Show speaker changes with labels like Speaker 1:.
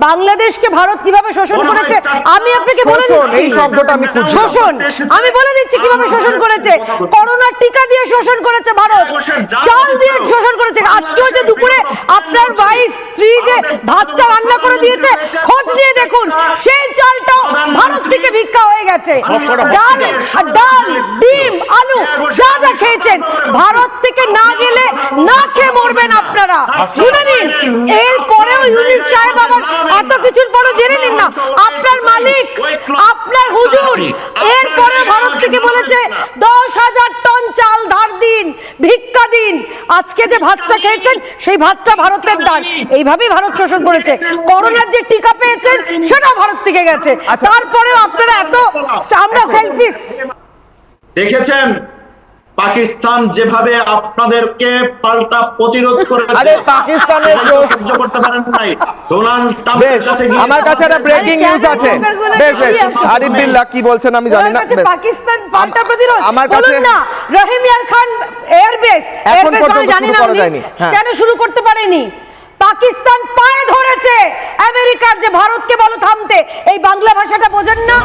Speaker 1: বাংলাদেশকে ভারত কিভাবে শোষণ করেছে আমি আপনাকে বলে দিচ্ছি।
Speaker 2: এই শব্দটা আমি খুঁজছি।
Speaker 1: শোষণ আমি বলে দিচ্ছি কিভাবে শোষণ করেছে। করোনার টিকা দিয়ে শোষণ করেছে ভারত, চাল দিয়ে শোষণ করেছে। আজকেও যে দুপুরে আপনার ওয়াইফ স্ত্রী যে ভাতটা রান্না করে দিয়েছে, খোঁজ নিয়ে দেখুন সেই চালটাও ভারত থেকে ভিক্ষা হয়ে গেছে। ডাল, ডিম, আলু যা যা খেয়েছেন ভারত থেকে না গেলে না খেয়ে মরবেন আপনারা। শুনে নিন, এরপরেও ইউনিস সাহেব আবার এত কিছুর পরও জেনে নিন না, আপনার মালিক আপনার হুজুর এরপরে ভারত থেকে বলেছে 10,000 টন চাল ধার দিন, ভিক্ষা দিন। আজকে যে ভাতটা খেয়েছেন সেই ভাতটা ভারতের দান। এইভাবেই ভারত শোষণ করেছে। করোনার যে টিকা পেয়েছেন সেটাও ভারত থেকে গেছে। তারপরেও আপনারা এত আমরা সেলফিশ।
Speaker 3: দেখেছেন পাকিস্তান যেভাবে আপনাদেরকে পাল্টা প্রতিরোধ করেছে।
Speaker 2: আরে পাকিস্তানের
Speaker 3: সহ্য করতে পারেন নাই। ডোনাল্ড ট্রাম্পের কাছে গিয়ে
Speaker 2: আমার কাছে একটা ব্রেকিং নিউজ আছে। বেশ আরিফ বিল্লাহ কি বলছেন আমি জানি না।
Speaker 1: পাকিস্তান পাল্টা প্রতিরোধ
Speaker 2: আমার কাছে
Speaker 1: বলুন না। রহিম ইয়ার খান এয়ারবেস মানে জানি না কেন শুরু করতে পারেনি। পাকিস্তান পায়ে ধরেছে আমেরিকার, যে ভারতকে বলো থামতে। এই বাংলা ভাষাটা বোঝেন না।